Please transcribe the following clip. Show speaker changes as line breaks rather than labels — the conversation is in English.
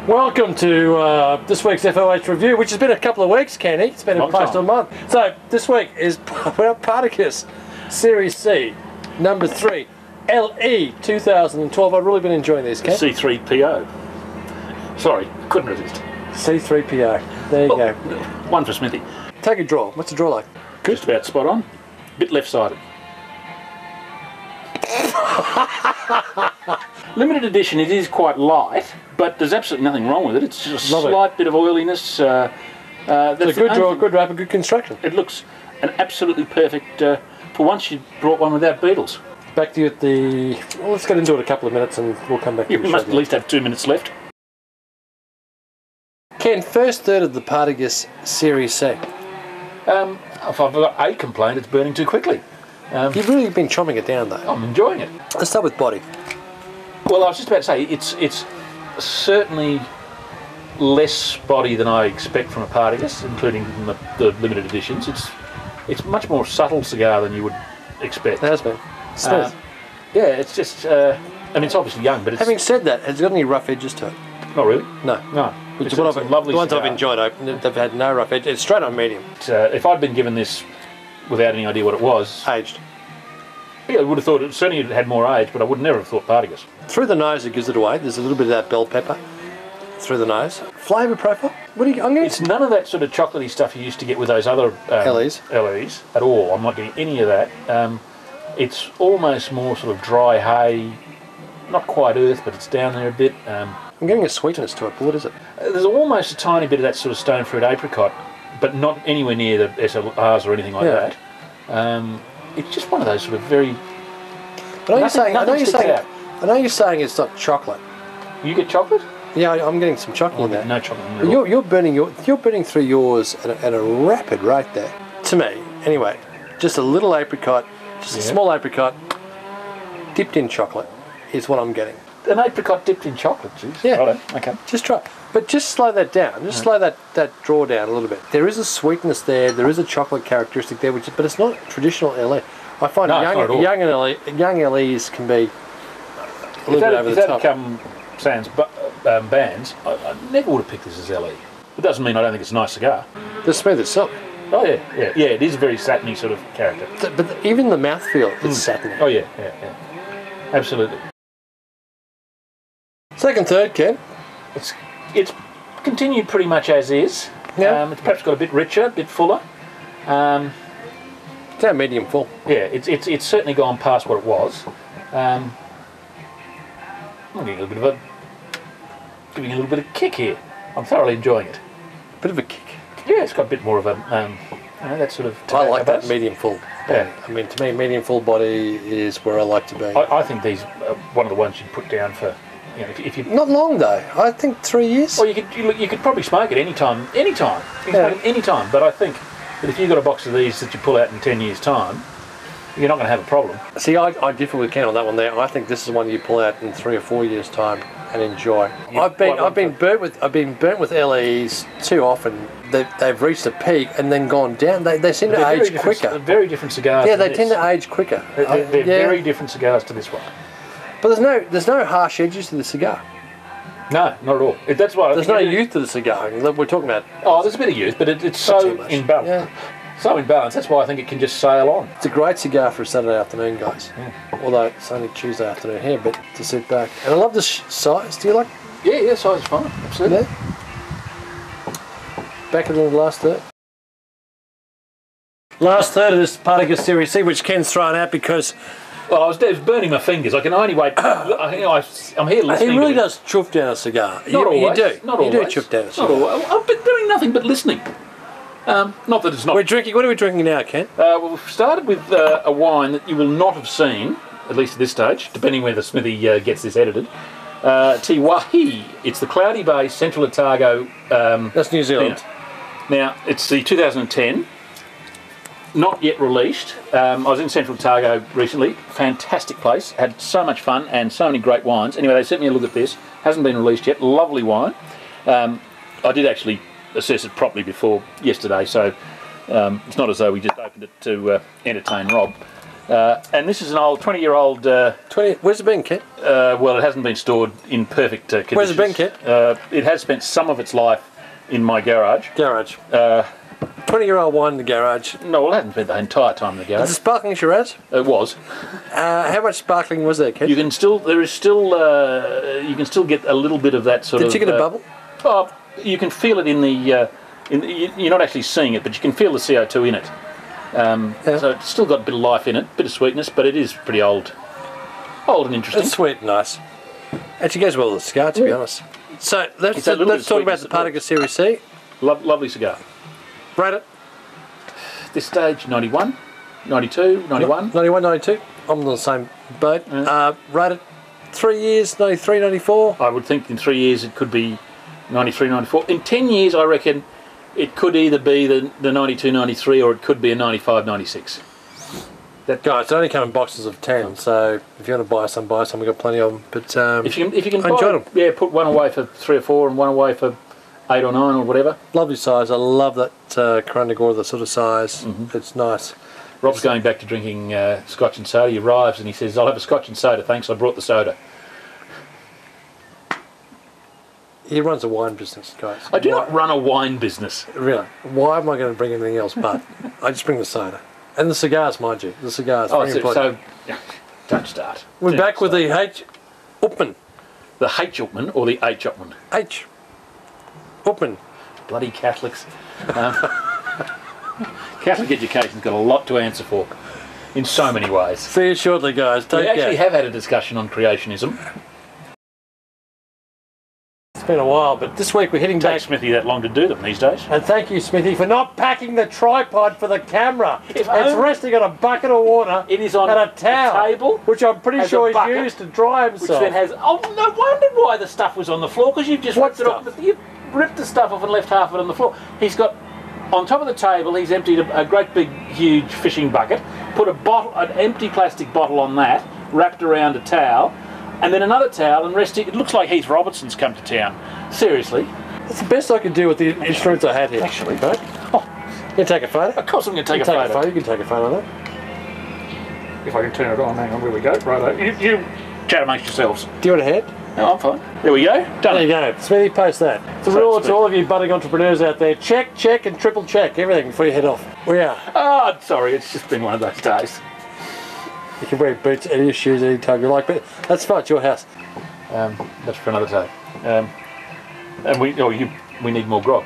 Welcome to this week's FOH review, which has been a couple of weeks, Kenny. It's been close to a month. So this week is Partagas Series C, number 3, LE 2012. I've really been enjoying these, Ken.
C3PO. Sorry, couldn't resist.
C3PO. There you go.
One for Smithy.
Take a draw. What's the draw like? Good.
Just about spot on. Bit left-sided. Limited edition, it is quite light, but there's absolutely nothing wrong with it. It's just a slight bit of oiliness. That's
a good draw, good wrap, a good construction.
It looks an absolutely perfect, for once you brought one without beetles.
Back to you at the... Well, let's get into it a couple of minutes and we'll come back to
we must at least have 2 minutes left.
Ken, first third of the Partagas Series C.
If I've got a complaint, it's burning too quickly.
You've really been chomping it down, though.
I'm enjoying it.
Let's start with body. Well,
I was just about to say, it's certainly less body than I expect from a Partagas, including from the limited editions. It's much more subtle cigar than you would expect.
It has been. Smooth.
Yeah, it's just, I mean, it's obviously young, but it's...
Having said that, has it got any rough edges to it?
Not really.
No.
No.
It's a lovely the ones cigar. I've enjoyed, they've had no rough edges. It's straight on medium.
If I'd been given this without any idea what it was...
Aged.
Yeah, I would have thought it certainly had more age, but I would never have thought Partagas.
Through the nose, it gives it away. There's a little bit of that bell pepper through the nose. Flavour profile? What do you?
It's none of that sort of chocolatey stuff you used to get with those other
LEs
at all. I'm not getting any of that. It's almost more sort of dry hay, not quite earth, but it's down there a bit.
I'm getting a sweetness to it. But what is it?
There's almost a tiny bit of that sort of stone fruit apricot, but not anywhere near the SLRs or anything like that. It's just one of those sort of very...
But I know you're saying it's not chocolate.
You get chocolate?
Yeah, I'm getting some chocolate in there.
No chocolate in there.
You're burning through yours at a rapid rate there. To me, anyway, just a little apricot, just a small apricot, dipped in chocolate is what I'm getting.
An apricot dipped in chocolate, jeez.
Yeah.
Righto. Okay.
Just try. But just slow that down. Just slow that draw down a little bit. There is a sweetness there. There is a chocolate characteristic there, but it's not traditional LE. I find young LEs can be a little bit over the top.
If that had come sans bands, I never would have picked this as LE. It doesn't mean I don't think it's a nice cigar.
The smooth as silk.
Oh yeah. It is a very satiny sort of character.
But even the mouthfeel is satiny.
Oh yeah. Absolutely.
Second, third, Ken.
It's continued pretty much as is. Yeah. It's perhaps got a bit richer, a bit fuller.
It's our medium full.
Yeah, it's certainly gone past what it was. I'm giving a little bit of kick here. I'm thoroughly enjoying it.
Bit of a kick.
Yeah, it's got a bit more of a that sort of.
I like
buzz.
that medium full.
Yeah.
I mean, to me, medium full body is where I like to be.
I think these are one of the ones you'd put down for. You know, if you
not long though. I think 3 years.
Well, you could probably smoke it any time. You can smoke it any time. But I think that if you've got a box of these that you pull out in 10 years' time, you're not going to have a problem.
See, I differ with Ken on that one there. I think this is one you pull out in 3 or 4 years' time and enjoy. I've been burnt with LEs too often. They've reached a peak and then gone down. They seem to age quicker.
They're very different cigars.
Yeah, they tend to age quicker.
They're very different cigars to this one.
But there's no harsh edges to the cigar.
No, not at all. That's why
there's no youth to the cigar. We're talking about.
Oh, there's a bit of youth, but it's so in balance.
Yeah.
So in balance. That's why I think it can just sail on.
It's a great cigar for a Saturday afternoon, guys. Although it's only Tuesday afternoon here, but to sit back. And I love the size. Do you like?
Yeah, size is fine. Absolutely.
Yeah. Back into the last third. Last third of this Partagas Series C, which Ken's thrown out because.
Well, I was burning my fingers. I can only wait. I'm here listening.
He really does chuff down a cigar.
Not always.
You do.
Not
you
always.
do chuff down a cigar.
Not always. I've been doing nothing but listening. Not that it's not.
We're drinking. What are we drinking now, Ken?
Well, we've started with a wine that you will not have seen, at least at this stage, depending whether Smithy gets this edited. Tiwahi. It's the Cloudy Bay Central Otago.
That's New Zealand.
Now, it's the 2010. Not yet released. I was in Central Otago recently. Fantastic place. Had so much fun and so many great wines. Anyway, they sent me a look at this. Hasn't been released yet. Lovely wine. I did actually assess it properly before yesterday, so it's not as though we just opened it to entertain Rob. And this is an old 20-year-old.
20. Where's it been, Kent?
Well, it hasn't been stored in perfect conditions.
Where's it been, Kent?
It has spent some of its life in my garage.
Garage. 20-year-old wine in the garage.
No, well, it hasn't been the entire time in the garage.
Is it sparkling Shiraz?
It was.
How much sparkling was there, Kent?
You can still. There is still. You can still get a little bit of that sort of.
Did you get a bubble?
Oh, you can feel it in the. You're not actually seeing it, but you can feel the CO2 in it. So it's still got a bit of life in it, bit of sweetness, but it is pretty old and interesting.
It's sweet and nice. Actually goes well with the cigar, to be honest. So let's talk about the Partagas Series C.
Lovely cigar.
Rate it.
This stage, 91, 92, 91.
91, 92. I'm on the same boat. Rate it 3 years, 93, 94.
I would think in 3 years it could be 93, 94. In 10 years, I reckon it could either be the 92, 93 or it could be a 95, 96.
Guys, they only come in boxes of 10, so if you want to buy some, buy some. We've got plenty of them. But
if you can
I enjoyed them.
Yeah, put one away for 3 or 4 and one away for 8 or 9 or whatever.
Lovely size. I love that Corundagora, the sort of size. It's nice.
Rob's going back to drinking scotch and soda. He arrives and he says, "I'll have a scotch and soda, thanks. I brought the soda."
He runs a wine business, guys.
I do not run a wine business.
Really? Why am I going to bring anything else but? I just bring the soda. And the cigars, mind you. The cigars.
So don't start.
We're back with the H. Upman.
The H. Upman or the H. Upman?
H. Upman.
Bloody Catholics. Catholic education's got a lot to answer for in so many ways.
See you shortly, guys. Take care.
We actually have had a discussion on creationism.
It's been a while, but this week we're heading back.
Takes Smithy that long to do them these days.
And thank you, Smithy, for not packing the tripod for the camera.
It's
resting on a bucket of water.
It is on
and a towel,
table,
which I'm pretty sure he's used to dry himself.
Which then has. Oh, no wonder why the stuff was on the floor, because you've just ripped it off. You've ripped the stuff off and left half of it on the floor. He's got. On top of the table, he's emptied a great big, huge fishing bucket, put an empty plastic bottle on that, wrapped around a towel, and then another towel, and resting. It looks like Heath Robertson's come to town. Seriously.
That's the best I could do with the instruments I had here.
Actually.
Right? Oh, you can take a photo?
Of course I'm going to take a photo.
You can take a photo of that.
If I can turn it on, hang on, where we go. Righto. You chat amongst yourselves.
Do you want a hand?
No, I'm fine. There we go. Done.
There you go. Smithy, post that. It's a rule to all of you budding entrepreneurs out there. Check, check, and triple check everything before you head off. We are.
Oh, sorry, it's just been one of those days.
You can wear boots, any shoes, any time you like, but that's fine. It's your house.
That's for another day. And we need more grog.